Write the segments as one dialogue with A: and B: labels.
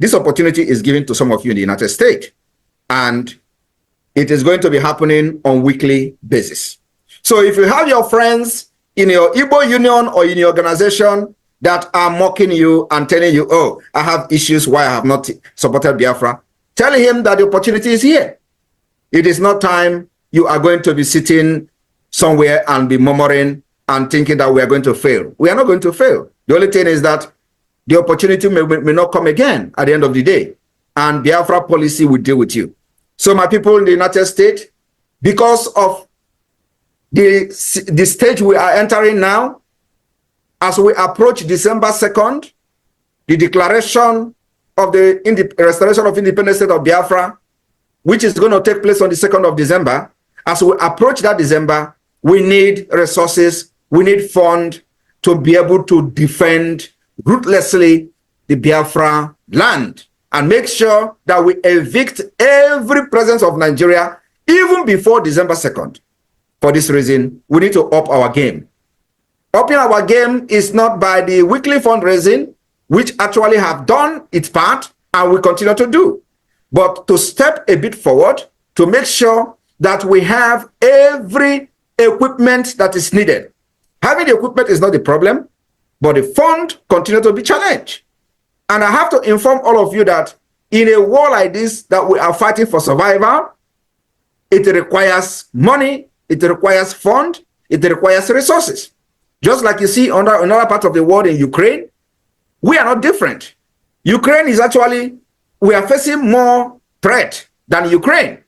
A: this opportunity is given to some of you in the United States, and it is going to be happening on a weekly basis. So if you have your friends in your Igbo union or in your organization that are mocking you and telling you, oh, I have issues why I have not supported Biafra, tell him that the opportunity is here. It is not time you are going to be sitting somewhere and be murmuring and thinking that we are going to fail. We are not going to fail. The only thing is that the opportunity may not come again at the end of the day, and Biafra policy will deal with you. So my people in the United States, because of the stage we are entering now, as we approach December 2nd, the declaration of the restoration of independent state of Biafra, which is going to take place on the 2nd of December, as we approach that December, we need resources, we need funds to be able to defend ruthlessly the Biafra land and make sure that we evict every presence of Nigeria even before December 2nd. For this reason, we need to up our game. Upping our game is not by the weekly fundraising, which actually have done its part and we continue to do, but to step a bit forward to make sure that we have every equipment that is needed. Having the equipment is not the problem, but the fund continue to be challenged. And I have to inform all of you that in a war like this that we are fighting for survival, it requires money, it requires fund, it requires resources. Just like you see on another part of the world in Ukraine, we are not different. Ukraine is actually, we are facing more threat than Ukraine,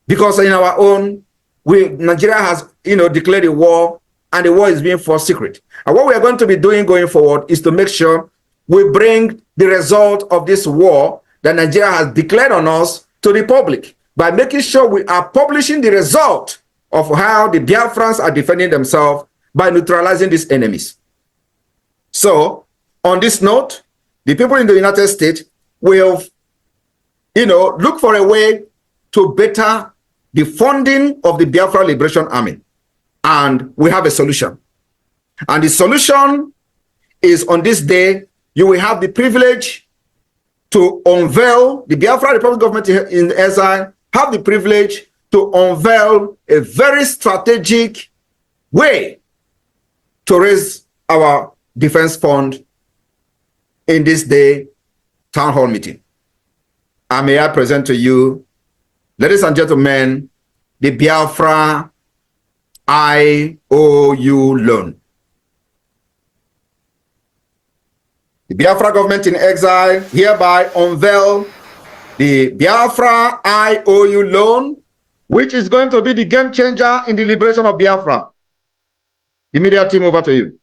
A: because in our own, Nigeria has declared a war, and the war is being fought secret. And what we are going to be doing going forward is to make sure we bring the result of this war that Nigeria has declared on us to the public by making sure we are publishing the result of how the Biafrans are defending themselves by neutralizing these enemies. So, on this note, the people in the United States will, look for a way to better the funding of the Biafra Liberation Army. And we have a solution. And the solution is on this day, you will have the privilege to unveil, the Biafra Republic government in exile, have the privilege to unveil a very strategic way to raise our defense fund in this day town hall meeting. And may I present to you, ladies and gentlemen, the Biafra IOU loan. The Biafra government in exile hereby unveil the Biafra IOU loan, which is going to be the game changer in the liberation of Biafra. The media team, over to you.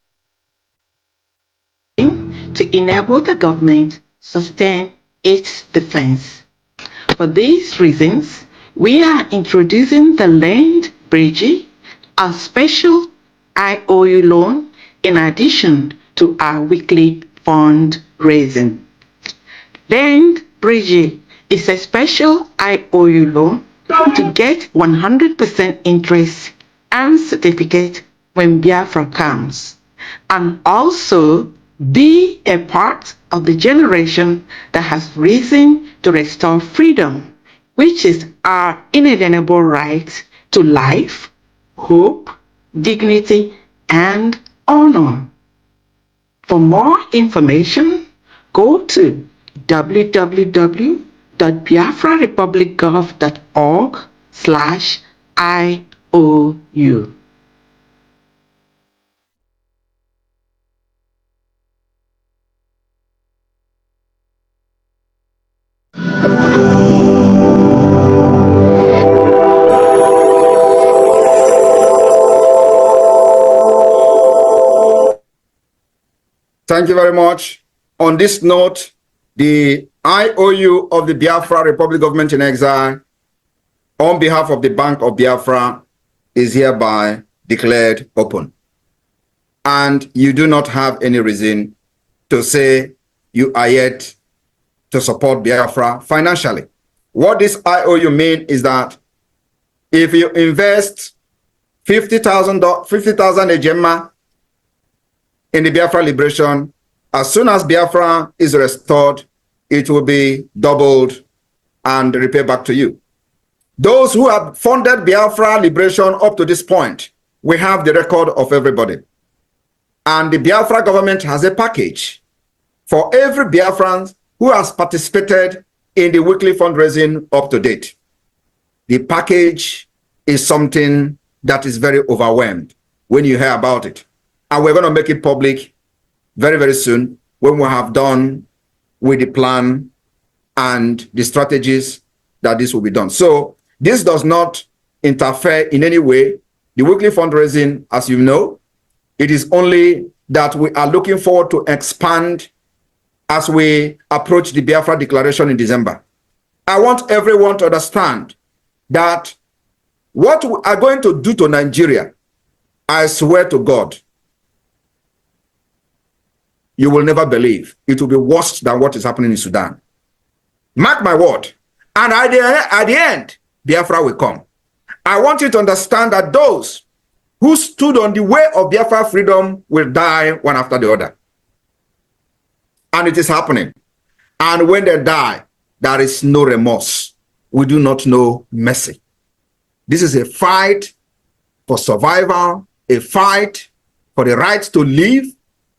B: To enable the government sustain its defense. For these reasons, we are introducing the Land Bridge, a special IOU loan, in addition to our weekly fundraising. Land Bridge is a special IOU loan to get 100% interest and certificate when Biafra comes, and also be a part of the generation that has risen to restore freedom, which is our inalienable right to life, hope, dignity, and honor. For more information, go to www.biafrarepublicgov.org/IOU.
A: Thank you very much. On this note, the IOU of the Biafra Republic government in exile, on behalf of the Bank of Biafra, is hereby declared open. And you do not have any reason to say you are yet to support Biafra financially. What this IOU means is that if you invest 50,000 Ejema in the Biafra liberation, as soon as Biafra is restored, it will be doubled and repaid back to you. Those who have funded Biafra liberation up to this point, we have the record of everybody. And the Biafra government has a package for every Biafran who has participated in the weekly fundraising up to date. The package is something that is very overwhelmed when you hear about it. And we're going to make it public very, very soon when we have done with the plan and the strategies that this will be done. So this does not interfere in any way. The weekly fundraising, as you know, it is only that we are looking forward to expand as we approach the Biafra Declaration in December. I want everyone to understand that what we are going to do to Nigeria, I swear to God, you will never believe. It will be worse than what is happening in Sudan. Mark my word. And at the end, Biafra will come. I want you to understand that those who stood on the way of Biafra freedom will die one after the other. And it is happening. And when they die, there is no remorse. We do not know mercy. This is a fight for survival, a fight for the right to live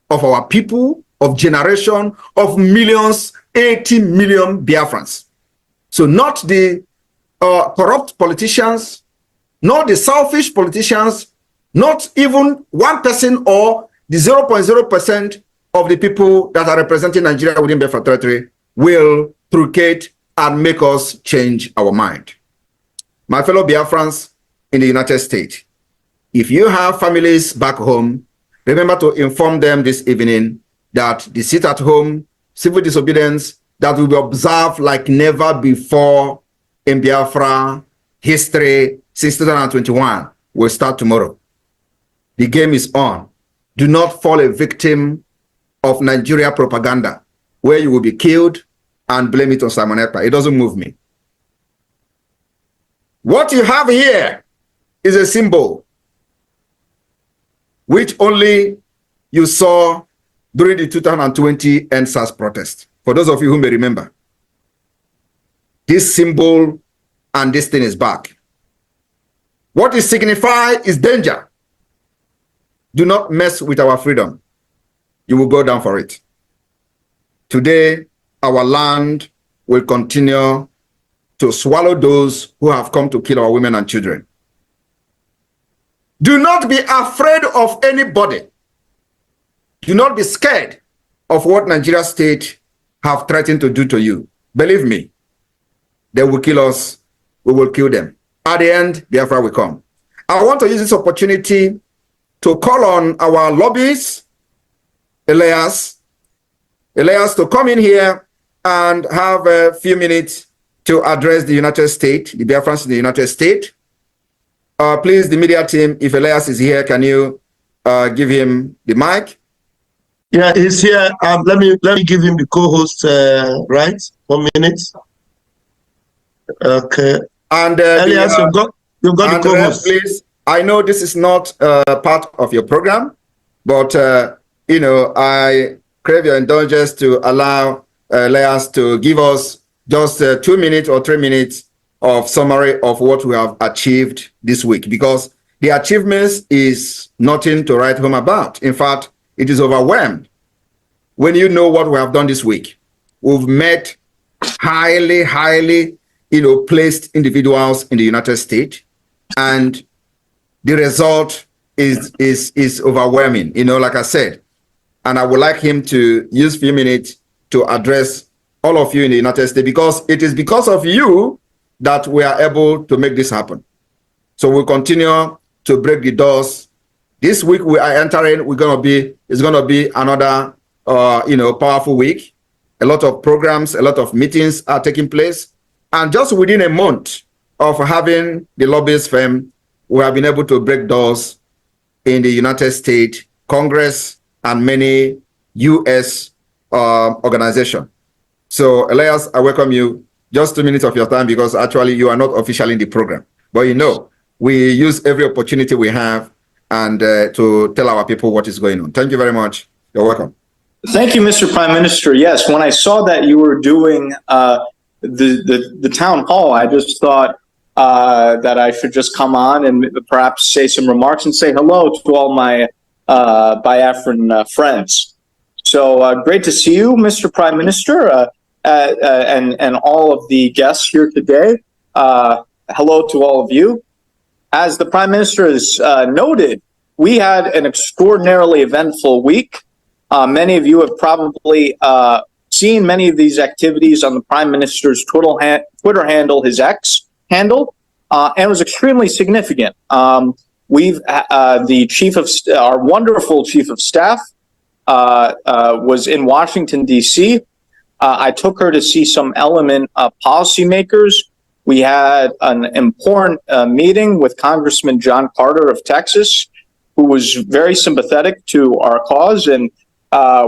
A: of our people, of generation, of millions, 80 million Biafrans. So not the corrupt politicians, not the selfish politicians, not even one person or the 0.0% of the people that are representing Nigeria within Biafra territory will truncate and make us change our mind. My fellow Biafrans in the United States, if you have families back home, remember to inform them this evening that the sit-at-home civil disobedience that will be observed like never before in Biafra history since 2021 will start tomorrow. The game is on. Do not fall a victim of Nigeria propaganda where you will be killed and blame it on Simon Ekpa. It doesn't move me. What you have here is a symbol which only you saw during the 2020 NSAS protest. For those of you who may remember, this symbol and this thing is back. What it signifies is danger. Do not mess with our freedom. You will go down for it. Today, our land will continue to swallow those who have come to kill our women and children. Do not be afraid of anybody. Do not be scared of what Nigeria state have threatened to do to you. Believe me, they will kill us. We will kill them. At the end, Biafra will come. I want to use this opportunity to call on our lobbyists, Elias, to come in here and have a few minutes to address the United States, the Biafrans in the United States. Please, the media team, if Elias is here, can you give him the mic?
C: Yeah, he's here. Let me give him the co-host right. 1 minute. Okay. And Elias, you've got the co-host.
A: Please, I know this is not part of your program, but you know, I crave your indulgence to allow Elias to give us just 2 minutes or 3 minutes of summary of what we have achieved this week, because the achievements is nothing to write home about. In fact, it is overwhelmed when you know what we have done this week. We've met highly, placed individuals in the United States, and the result is overwhelming, like I said. And I would like him to use a few minutes to address all of you in the United States, because it is because of you that we are able to make this happen. So we'll continue to break the doors. This week we are entering, it's gonna be another powerful week. A lot of programs, a lot of meetings are taking place. And just within a month of having the lobbyist firm, we have been able to break doors in the United States, Congress, and many US organizations. So Elias, I welcome you. Just 2 minutes of your time, because actually you are not officially in the program. But we use every opportunity we have and to tell our people what is going on. Thank you very much. You're welcome.
D: Thank you, Mr. Prime Minister. Yes, when I saw that you were doing the town hall, I just thought that I should just come on and perhaps say some remarks and say hello to all my Biafran friends. So great to see you, Mr. Prime Minister, and all of the guests here today. Hello to all of you. As the Prime Minister has noted, we had an extraordinarily eventful week. Many of you have probably seen many of these activities on the Prime Minister's Twitter handle, his X handle, and it was extremely significant. The chief of our wonderful chief of staff was in Washington, D.C. I took her to see some element policymakers. We had an important meeting with Congressman John Carter of Texas, who was very sympathetic to our cause, and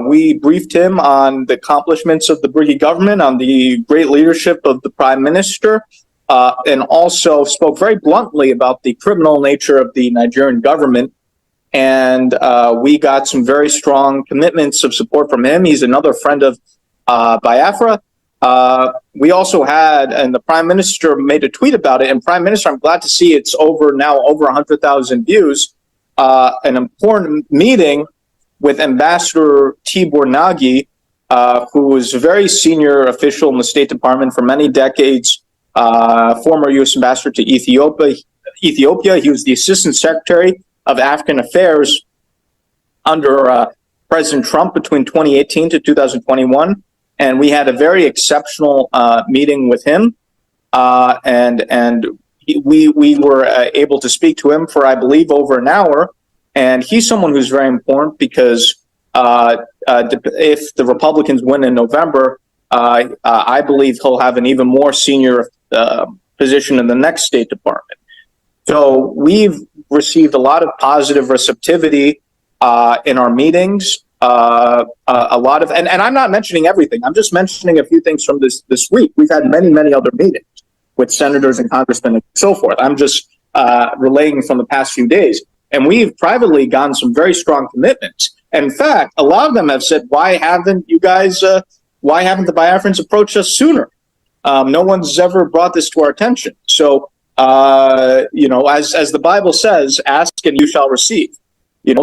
D: we briefed him on the accomplishments of the Briggy government, on the great leadership of the Prime Minister, and also spoke very bluntly about the criminal nature of the Nigerian government. And we got some very strong commitments of support from him. He's another friend of Biafra. We also had, and the Prime Minister made a tweet about it, and Prime Minister, I'm glad to see it's over 100,000 views, an important meeting with Ambassador Tibor Nagy, who was a very senior official in the State Department for many decades, former U.S. ambassador to Ethiopia. He was the Assistant Secretary of African Affairs under President Trump between 2018 to 2021. And we had a very exceptional meeting with him. And we were able to speak to him for, I believe, over an hour. And he's someone who's very important because if the Republicans win in November, I believe he'll have an even more senior position in the next State Department. So we've received a lot of positive receptivity in our meetings. A lot of, and I'm not mentioning everything. I'm just mentioning a few things from this week. We've had many other meetings with senators and congressmen and so forth. I'm just relaying from the past few days. And we've privately gotten some very strong commitments. In fact, a lot of them have said, why haven't the Biafrans approached us sooner? No one's ever brought this to our attention. So, as the Bible says, ask and you shall receive.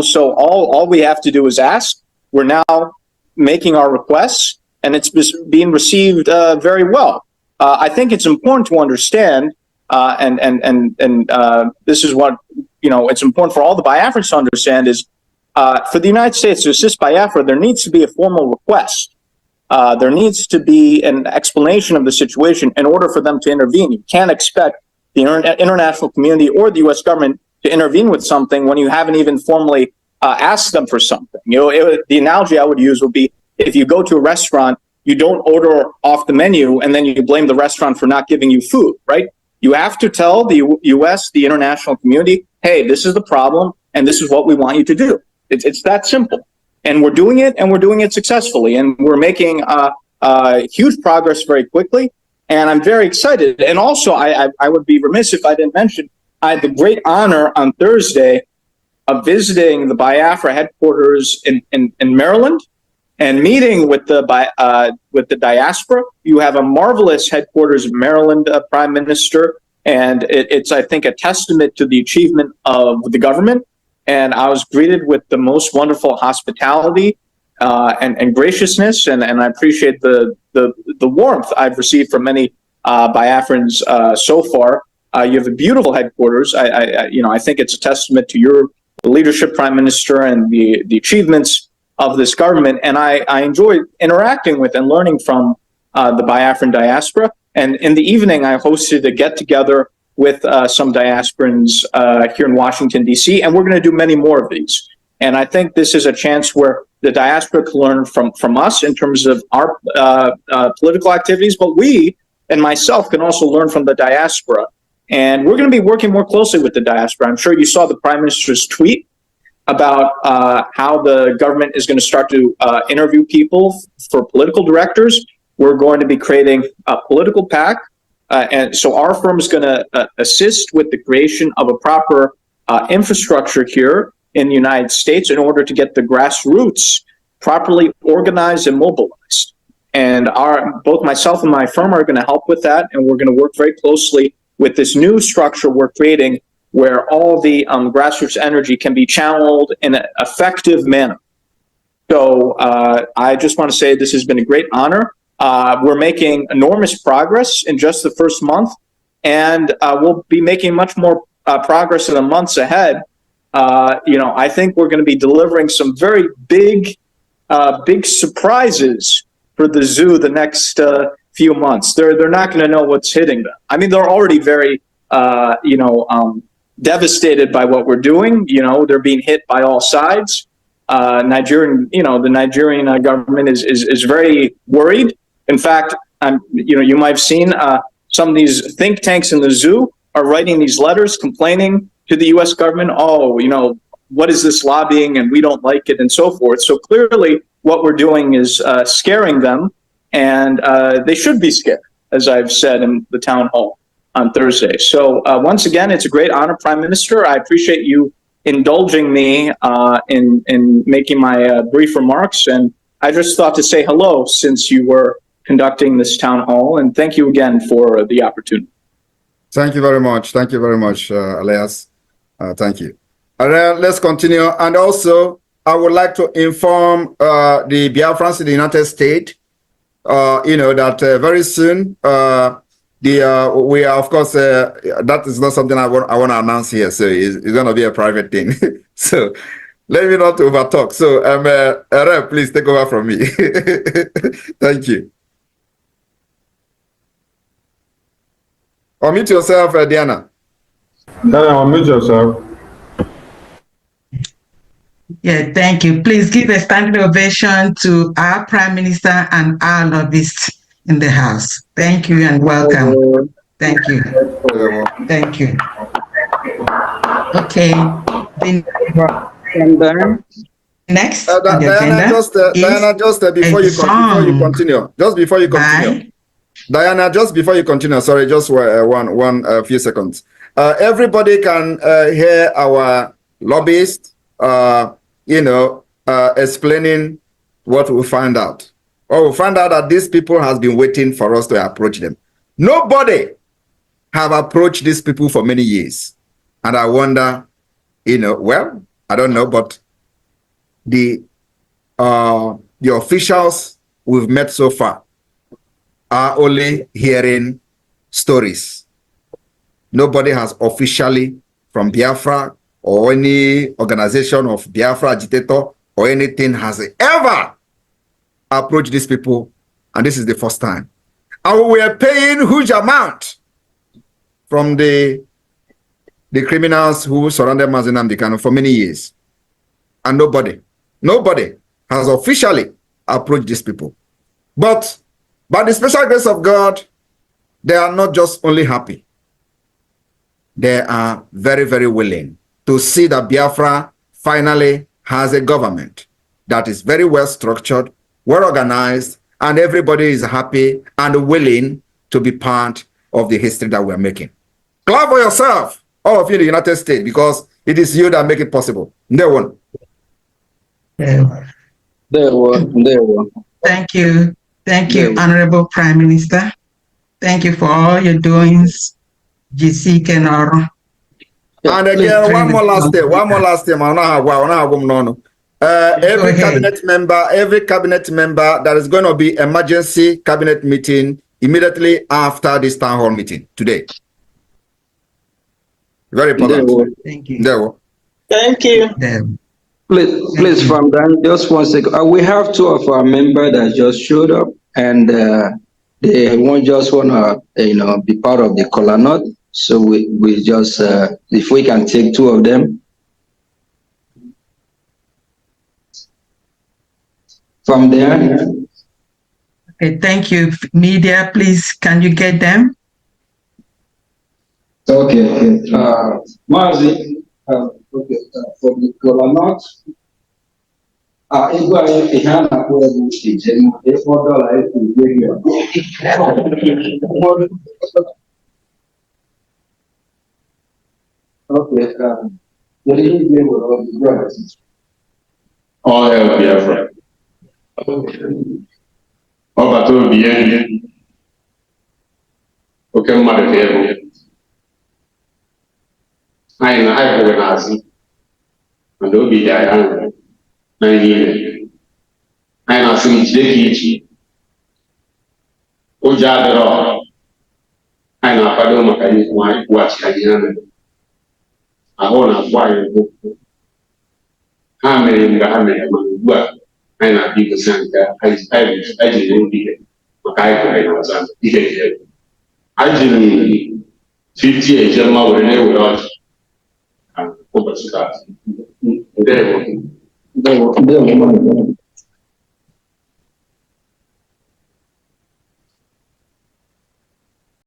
D: So all we have to do is ask. We're now making our requests, and it's being received very well. I think it's important to understand, and this is what it's important for all the Biafrans to understand is for the United States to assist Biafra, there needs to be a formal request. There needs to be an explanation of the situation in order for them to intervene. You can't expect the international community or the U.S. government to intervene with something when you haven't even formally asked them for something. The analogy I would use would be if you go to a restaurant, you don't order off the menu and then you blame the restaurant for not giving you food, right? You have to tell the U.S., the international community, hey, this is the problem and this is what we want you to do. It's that simple. And we're doing it, and we're doing it successfully. And we're making huge progress very quickly. And I'm very excited. And also, I would be remiss if I didn't mention, I had the great honor on Thursday of visiting the Biafra headquarters in Maryland and meeting with the diaspora. You have a marvelous headquarters in Maryland, Prime Minister, and it's, I think, a testament to the achievement of the government. And I was greeted with the most wonderful hospitality and graciousness, and I appreciate the warmth I've received from many Biafrans so far. You have a beautiful headquarters. I think it's a testament to your leadership, Prime Minister, and the achievements of this government. And I enjoy interacting with and learning from the Biafran diaspora. And in the evening, I hosted a get-together with some diasporans here in Washington, D.C., and we're going to do many more of these. And I think this is a chance where the diaspora can learn from us in terms of our political activities, but we and myself can also learn from the diaspora. And we're going to be working more closely with the diaspora. I'm sure you saw the Prime Minister's tweet about how the government is going to start to interview people for political directors. We're going to be creating a political PAC. And so our firm is going to assist with the creation of a proper infrastructure here in the United States in order to get the grassroots properly organized and mobilized. And both myself and my firm are going to help with that, and we're going to work very closely with this new structure we're creating where all the grassroots energy can be channeled in an effective manner. So I just want to say this has been a great honor. We're making enormous progress in just the first month, and we'll be making much more progress in the months ahead. I think we're going to be delivering some very big surprises for the zoo the next few months. They're not going to know what's hitting them. I mean, they're already very devastated by what we're doing. They're being hit by all sides. The Nigerian government is very worried. In fact, you might have seen some of these think tanks in the zoo are writing these letters complaining to the U.S. government. What is this lobbying, and we don't like it, and so forth. So clearly, what we're doing is scaring them, and they should be scared, as I've said in the town hall on Thursday. So once again, it's a great honor, Prime Minister. I appreciate you indulging me in making my brief remarks, and I just thought to say hello since you were conducting this town hall, and thank you again for the opportunity.
A: Thank you very much. Thank you very much, Elias. Thank you. Let's continue. And also, I would like to inform the Biafrans in the United States, that very soon, we are, of course, that is not something I want to announce here. So it's going to be a private thing. So let me not overtalk. So, Rep, please take over from me. Thank you. Unmute yourself, Diana.
E: Unmute yourself.
B: Yeah, thank you. Please give a standing ovation to our Prime Minister and our lobbyists in the House. Thank you and welcome. Thank you. Thank you. Okay. Next on the agenda
A: Diana, just before you continue. Diana, just before you continue, sorry, just one few seconds. Everybody can hear our lobbyist, explaining what we find out. Or we find out that these people has been waiting for us to approach them. Nobody have approached these people for many years. And I wonder, well, I don't know, but the officials we've met so far are only hearing stories. Nobody has officially from Biafra or any organization of Biafra agitator or anything has ever approached these people, and this is the first time. And we are paying huge amount from the criminals who surrounded Mazi Nnamdi Kanu for many years. And nobody has officially approached these people. But by the special grace of God, they are not just only happy. They are very, very willing to see that Biafra finally has a government that is very well structured, well organized, and everybody is happy and willing to be part of the history that we're making. Clap for yourself, all of you in the United States, because it is you that make it possible. No one.
B: Thank you. Thank you, Honorable Prime Minister. Thank you for all your doings, GC Kenoro.
A: And again, one more last thing. Every cabinet member, there is going to be emergency cabinet meeting immediately after this town hall meeting today. Very important.
B: Thank you.
F: Thank you. Please, from Dan, just 1 second. We have 2 of our members that just showed up, and they want to, be part of the Kola Nut. So we just, if we can take 2 of them. From there.
B: Okay, thank you. Media, please, can you get them?
F: Okay. Mazi, okay, for the Kola Nut.
E: All help Biafra.
G: ọbata obi ya oke mmadụ ka ego anyị kwụghị n'azụ mana obi dị anyị aṅụrị na ihe ime anyị na-asị gị jide ka iji ụjọ adịrọ anyị na-akwado maka ikwughachi anyị ha mere ahụ na-akpọ anyị okwu ha mere mgbe ha mere mana ugbu a anyị na-abịa igosi nke anyị jiri obi ihe maka anyị kwere n'ọzọ ihe dị elu anyị jiri 50 eje mma were na-ewere ọchị ụbọchị taa. Ndewo.